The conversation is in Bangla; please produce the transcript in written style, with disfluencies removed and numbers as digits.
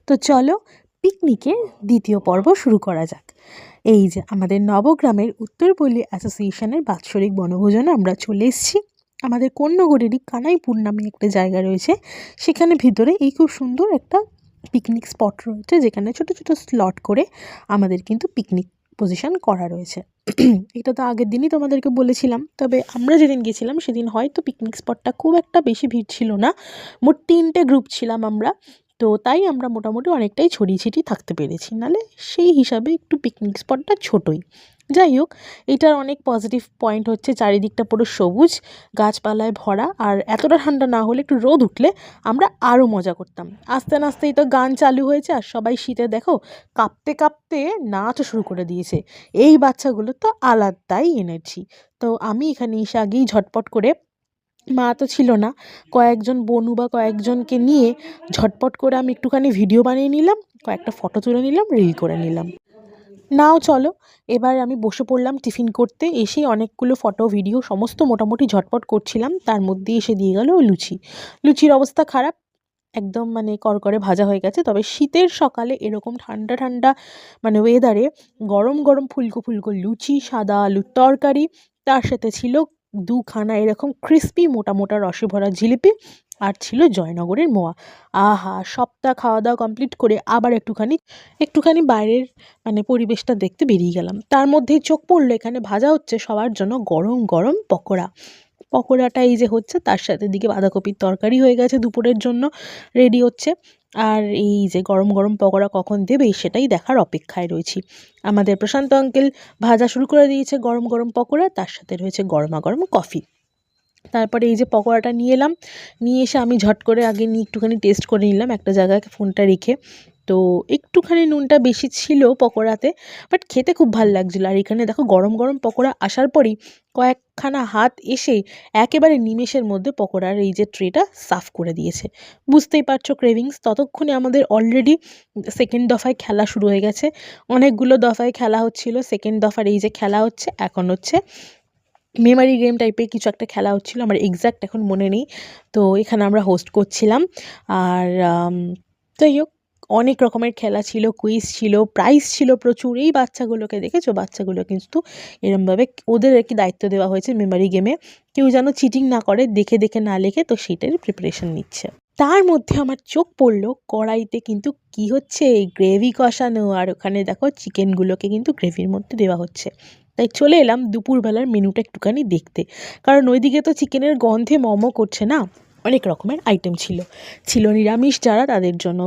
তো চলো পিকনিকের দ্বিতীয় পর্ব শুরু করা যাক। এই যে আমাদের নবগ্রামের উত্তরপল্লী অ্যাসোসিয়েশনের বাৎসরিক বনভোজনে আমরা চলে এসেছি। আমাদের কন্যগড়েরই কানাইপুর নামে একটা জায়গা রয়েছে, সেখানে ভিতরে এই খুব সুন্দর একটা পিকনিক স্পট রয়েছে, যেখানে ছোট ছোট স্লট করে আমাদের কিন্তু পিকনিক পজিশন করা রয়েছে। এটা তো আগের দিনই তোমাদেরকে বলেছিলাম, তবে আমরা যেদিন গেছিলাম সেদিন হয়তো পিকনিক স্পটটা খুব একটা বেশি ভিড় ছিল না। মোট 3টে গ্রুপ ছিলাম আমরা, তো তাই আমরা মোটামুটি অনেকটাই ছড়িয়ে ছিটিয়ে থাকতে পেরেছি, নাহলে সেই হিসাবে একটু পিকনিক স্পটটা ছোটোই। যাই হোক, এটার অনেক পজিটিভ পয়েন্ট হচ্ছে চারিদিকটা পুরো সবুজ গাছপালায় ভরা, আর এতটা ঠান্ডা না হলে একটু রোদ উঠলে আমরা আরও মজা করতাম। আস্তে আস্তেই তো গান চালু হয়েছে, আর সবাই শীতে দেখো কাঁপতে কাঁপতে নাচও শুরু করে দিয়েছে। এই বাচ্চাগুলো তো আলাদাই এনার্জি। তো আমি এখানে এসে আগেই ঝটপট করে, মা তো ছিল না, কয়েকজন বনু বা কয়েকজনকে নিয়ে ঝটপট করে আমি একটুখানি ভিডিও বানিয়ে নিলাম, কয়েকটা ফটো তুলে নিলাম, রিল করে নিলাম। নাও চলো, এবার আমি বসে পড়লাম টিফিন করতে। এসেই অনেকগুলো ফটো ভিডিও সমস্ত মোটামুটি ঝটপট করছিলাম, তার মধ্যে এসে দিয়ে গেল লুচি। লুচির অবস্থা খারাপ, একদম মানে করকরে ভাজা হয়ে গেছে। তবে শীতের সকালে এরকম ঠান্ডা ঠান্ডা মানে ওয়েদারে গরম গরম ফুলকো ফুলকো লুচি, সাদা আলুর তরকারি, তার সাথে ছিল দুখানা এরকম ক্রিস্পি মোটা মোটা রসে ভরা জিলিপি, আর ছিল জয়নগরের মোয়া। আহা, সবটা খাওয়া দাওয়া কমপ্লিট করে আবার একটুখানি একটুখানি বাইরের মানে পরিবেশটা দেখতে বেরিয়ে গেলাম। তার মধ্যেই চোখ পড়লো এখানে ভাজা হচ্ছে সবার জন্য গরম গরম পকোড়া। পকোড়াটা এই যে হচ্ছে, তার সাথে দিকে বাঁধাকপির তরকারি হয়ে গেছে, দুপুরের জন্য রেডি হচ্ছে। আর এই যে গরম গরম পকোড়া কখন দেবে সেটাই দেখার অপেক্ষায় রয়েছি। আমাদের প্রশান্ত আঙ্কেল ভাজা শুরু করে দিয়েছে গরম গরম পকোড়া, তার সাথে রয়েছে গরমা গরম কফি। তারপরে এই যে পকোড়াটা নিয়ে এলাম, নিয়ে এসে আমি ঝট করে আগে নিয়ে একটুখানি টেস্ট করে নিলাম একটা জায়গায় ফোনটা রেখে। তো একটুখানি নুনটা বেশি ছিল পকোড়াতে, বাট খেতে খুব ভালো লাগছিলো। আর এখানে দেখো গরম গরম পকোড়া আসার পরেই কয়েকখানা হাত এসে একেবারে নিমেষের মধ্যে পকোড়ার এই যে ট্রেটা সাফ করে দিয়েছে। বুঝতেই পারছো ক্রেভিংস। ততক্ষণে আমাদের অলরেডি সেকেন্ড দফায় খেলা শুরু হয়ে গেছে। অনেকগুলো দফায় খেলা হচ্ছিল, সেকেন্ড দফার এই যে খেলা হচ্ছে এখন হচ্ছে মেমারি গেম টাইপের কিছু একটা খেলা হচ্ছিল, আমার এক্স্যাক্ট এখন মনে নেই। তো এখানে আমরা হোস্ট করছিলাম। আর যাই হোক, অনেক রকমের খেলা ছিল, কুইজ ছিল, প্রাইজ ছিল প্রচুর। এই বাচ্চাগুলোকে দেখেছো, বাচ্চাগুলো কিন্তু এরমভাবে ওদের আর কি দায়িত্ব দেওয়া হয়েছে মেমারি গেমে, কেউ যেন চিটিং না করে, দেখে দেখে না লেখে, তো সেটারই প্রিপারেশন নিচ্ছে। তার মধ্যে আমার চোখ পড়লো কড়াইতে কিন্তু কি হচ্ছে, গ্রেভি কষানো, আর ওখানে দেখো চিকেনগুলোকে কিন্তু গ্রেভির মধ্যে দেওয়া হচ্ছে। তাই চলে এলাম দুপুরবেলার মেনুটা একটুখানি দেখতে, কারণ ওইদিকে তো চিকেনের গন্ধে মমো করছে না। অনেক রকমের আইটেম ছিল। ছিল নিরামিষ যারা, তাদের জন্য